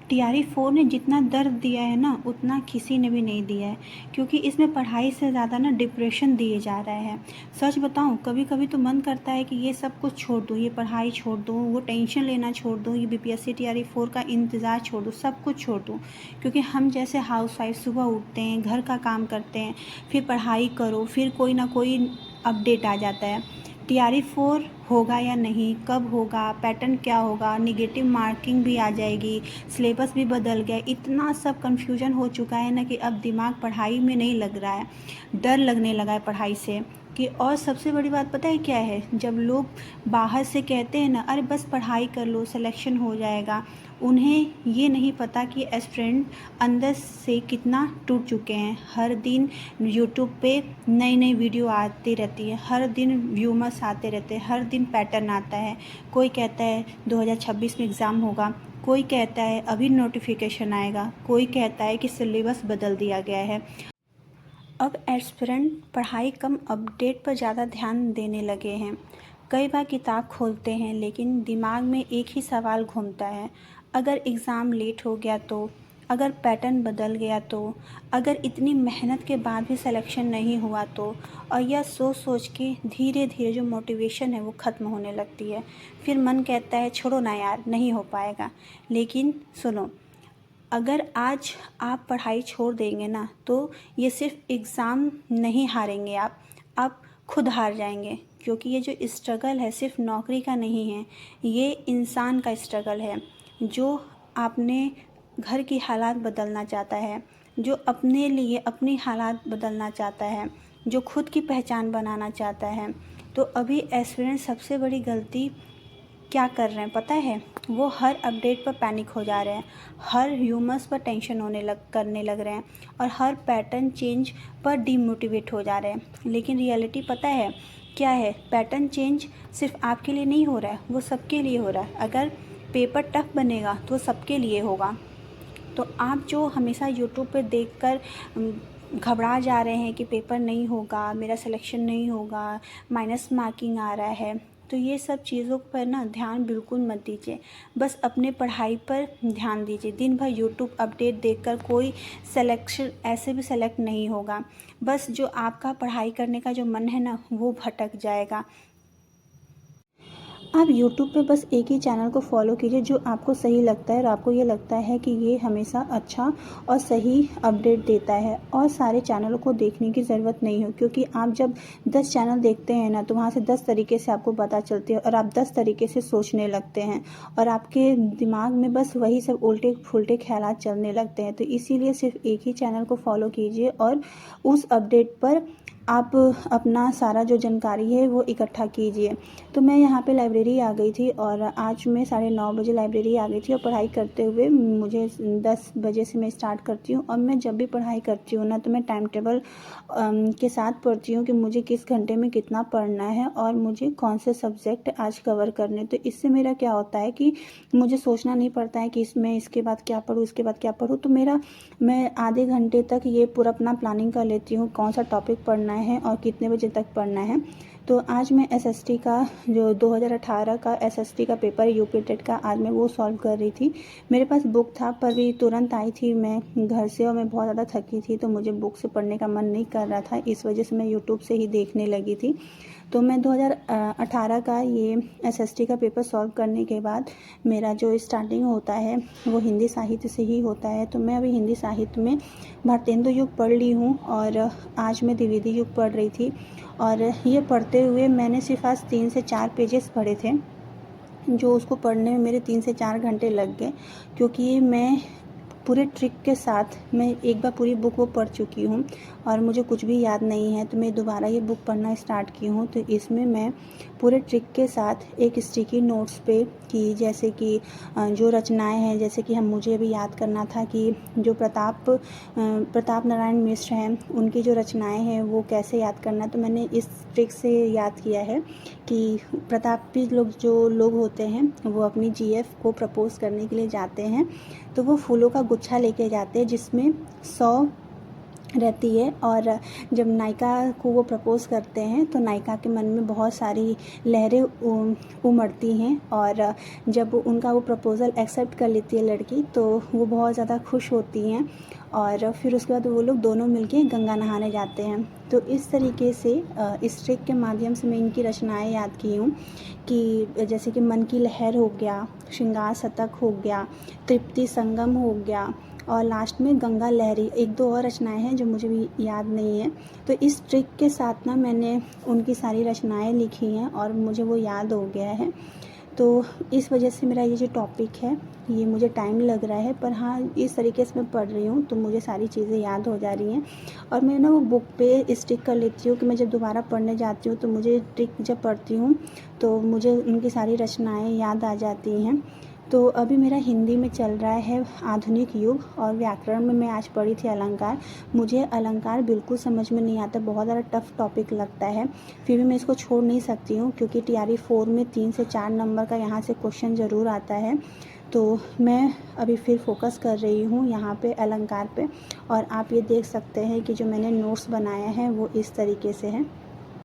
TRE 4 ने जितना दर्द दिया है ना उतना किसी ने भी नहीं दिया है, क्योंकि इसमें पढ़ाई से ज़्यादा ना डिप्रेशन दिए जा रहा है। सच बताऊं, कभी कभी तो मन करता है कि ये सब कुछ छोड़ दूं, ये पढ़ाई छोड़ दूं, वो टेंशन लेना छोड़ दूं, ये बीपीएससी टीआरई 4 का इंतज़ार छोड़ दूं, सब कुछ छोड़ दूं। क्योंकि हम जैसे हाउसवाइफ सुबह उठते हैं, घर का काम करते हैं, फिर पढ़ाई करो, फिर कोई ना कोई अपडेट आ जाता है। टीआरई 4 होगा या नहीं, कब होगा, पैटर्न क्या होगा, निगेटिव मार्किंग भी आ जाएगी, सिलेबस भी बदल गया, इतना सब कन्फ्यूजन हो चुका है ना कि अब दिमाग पढ़ाई में नहीं लग रहा है, डर लगने लगा है पढ़ाई से। कि और सबसे बड़ी बात पता है क्या है, जब लोग बाहर से कहते हैं ना अरे बस पढ़ाई कर लो सिलेक्शन हो जाएगा, उन्हें ये नहीं पता कि एस्पिरेंट अंदर से कितना टूट चुके हैं। हर दिन यूट्यूब पे नई नई वीडियो आती रहती है, हर दिन व्यूमर्स आते रहते हैं, हर दिन पैटर्न आता है। कोई कहता है 2026 में एग्ज़ाम होगा, कोई कहता है अभी नोटिफिकेशन आएगा, कोई कहता है कि सिलेबस बदल दिया गया है। अब एस्पिरेंट पढ़ाई कम अपडेट पर ज़्यादा ध्यान देने लगे हैं। कई बार किताब खोलते हैं लेकिन दिमाग में एक ही सवाल घूमता है, अगर एग्ज़ाम लेट हो गया तो, अगर पैटर्न बदल गया तो, अगर इतनी मेहनत के बाद भी सिलेक्शन नहीं हुआ तो। और यह सोच सोच के धीरे धीरे जो मोटिवेशन है वो ख़त्म होने लगती है। फिर मन कहता है छोड़ो ना यार, नहीं हो पाएगा। लेकिन सुनो, अगर आज आप पढ़ाई छोड़ देंगे ना तो ये सिर्फ एग्ज़ाम नहीं हारेंगे आप खुद हार जाएंगे। क्योंकि ये जो स्ट्रगल है सिर्फ नौकरी का नहीं है, ये इंसान का स्ट्रगल है। जो अपने घर की हालात बदलना चाहता है, जो अपने लिए अपनी हालात बदलना चाहता है, जो खुद की पहचान बनाना चाहता है, तो अभी एस्पिरेंट सबसे बड़ी गलती क्या कर रहे हैं पता है, वो हर अपडेट पर पैनिक हो जा रहे हैं, हर ह्यूमर्स पर टेंशन करने लग रहे हैं, और हर पैटर्न चेंज पर डीमोटिवेट हो जा रहे हैं। लेकिन रियलिटी पता है क्या है, पैटर्न चेंज सिर्फ आपके लिए नहीं हो रहा है, वो सबके लिए हो रहा है। अगर पेपर टफ बनेगा तो सबके लिए होगा। तो आप जो हमेशा यूट्यूब पे देखकर घबरा जा रहे हैं कि पेपर नहीं होगा, मेरा सिलेक्शन नहीं होगा, माइनस मार्किंग आ रहा है, तो ये सब चीज़ों पर ना ध्यान बिल्कुल मत दीजिए। बस अपने पढ़ाई पर ध्यान दीजिए। दिन भर यूट्यूब अपडेट देखकर कोई सिलेक्शन ऐसे भी सेलेक्ट नहीं होगा। बस जो आपका पढ़ाई करने का जो मन है ना वो भटक जाएगा। आप यूट्यूब पे बस एक ही चैनल को फॉलो कीजिए जो आपको सही लगता है और आपको ये लगता है कि ये हमेशा अच्छा और सही अपडेट देता है, और सारे चैनलों को देखने की ज़रूरत नहीं हो। क्योंकि आप जब 10 चैनल देखते हैं ना तो वहाँ से 10 तरीके से आपको पता चलती है और आप 10 तरीके से सोचने लगते हैं और आपके दिमाग में बस वही सब उल्टे फुल्टे ख्यालात चलने लगते हैं। तो इसीलिए सिर्फ एक ही चैनल को फॉलो कीजिए और उस अपडेट पर आप अपना सारा जो जानकारी है वो इकट्ठा कीजिए। तो मैं यहाँ पे लाइब्रेरी आ गई थी और आज मैं 9:30 बजे लाइब्रेरी आ गई थी और पढ़ाई करते हुए मुझे 10 बजे से मैं स्टार्ट करती हूँ। और मैं जब भी पढ़ाई करती हूँ ना तो मैं टाइम टेबल के साथ पढ़ती हूँ कि मुझे किस घंटे में कितना पढ़ना है और मुझे कौन से सब्जेक्ट आज कवर करने। तो इससे मेरा क्या होता है कि मुझे सोचना नहीं पड़ता है कि इसमें इसके बाद क्या पढूँ, इसके बाद क्या पढूँ। तो मैं आधे घंटे तक ये पूरा अपना प्लानिंग कर लेती हूँ कौन सा टॉपिक पढ़ना है और कितने बजे तक पढ़ना है। तो आज मैं एसएसटी का जो 2018 का एसएसटी का पेपर है यूपी टेट का, आज मैं वो सॉल्व कर रही थी। मेरे पास बुक था पर भी तुरंत आई थी मैं घर से और मैं बहुत ज़्यादा थकी थी, तो मुझे बुक से पढ़ने का मन नहीं कर रहा था, इस वजह से मैं यूट्यूब से ही देखने लगी थी। तो मैं 2018 का ये एसएसटी का पेपर सॉल्व करने के बाद मेरा जो स्टार्टिंग होता है वो हिंदी साहित्य से ही होता है। तो मैं अभी हिंदी साहित्य में भारतेंदु युग पढ़ ली हूँ और आज मैं द्विवेदी युग पढ़ रही थी। और ये पढ़ते हुए मैंने सिर्फ आज 3 से 4 पेजेस पढ़े थे, जो उसको पढ़ने में मेरे 3 से 4 घंटे लग गए। क्योंकि मैं पूरे ट्रिक के साथ मैं एक बार पूरी बुक वो पढ़ चुकी हूँ और मुझे कुछ भी याद नहीं है, तो मैं दोबारा ये बुक पढ़ना स्टार्ट की हूँ। तो इसमें मैं पूरे ट्रिक के साथ एक स्टिकी नोट्स पे कि जैसे कि जो रचनाएं हैं, जैसे कि मुझे अभी याद करना था कि जो प्रताप नारायण मिश्र हैं उनकी जो रचनाएं हैं वो कैसे याद करना, तो मैंने इस ट्रिक से याद किया है कि प्रतापी जो लोग होते हैं वो अपनी जीएफ को प्रपोज करने के लिए जाते हैं, तो वो फूलों का गुच्छा लेके जाते हैं जिसमें 100 रहती है। और जब नायिका को वो प्रपोज़ करते हैं तो नायिका के मन में बहुत सारी लहरें उमड़ती हैं, और जब उनका वो प्रपोज़ल एक्सेप्ट कर लेती है लड़की तो वो बहुत ज़्यादा खुश होती हैं, और फिर उसके बाद वो लोग दोनों मिलके गंगा नहाने जाते हैं। तो इस तरीके से इस ट्रिक के माध्यम से मैं इनकी रचनाएं याद की हूँ कि जैसे कि मन की लहर हो गया, श्रृंगार शतक हो गया, तृप्ति संगम हो गया, और लास्ट में गंगा लहरी। एक दो और रचनाएं हैं जो मुझे भी याद नहीं है। तो इस ट्रिक के साथ ना मैंने उनकी सारी रचनाएं लिखी हैं और मुझे वो याद हो गया है। तो इस वजह से मेरा ये जो टॉपिक है ये मुझे टाइम लग रहा है, पर हाँ इस तरीके से मैं पढ़ रही हूँ तो मुझे सारी चीज़ें याद हो जा रही हैं। और मैं ना वो बुक पे स्टिक कर लेती हूँ कि मैं जब दोबारा पढ़ने जाती हूँ तो मुझे ट्रिक जब पढ़ती हूँ तो मुझे उनकी सारी रचनाएं याद आ जाती हैं। तो अभी मेरा हिंदी में चल रहा है आधुनिक युग, और व्याकरण में मैं आज पढ़ी थी अलंकार। मुझे अलंकार बिल्कुल समझ में नहीं आता, बहुत ज़्यादा टफ टॉपिक लगता है, फिर भी मैं इसको छोड़ नहीं सकती हूँ क्योंकि TRE 4 में 3 से 4 नंबर का यहाँ से क्वेश्चन ज़रूर आता है। तो मैं अभी फिर फोकस कर रही हूँ यहाँ पे अलंकार पे, और आप ये देख सकते हैं कि जो मैंने नोट्स बनाया है वो इस तरीके से है।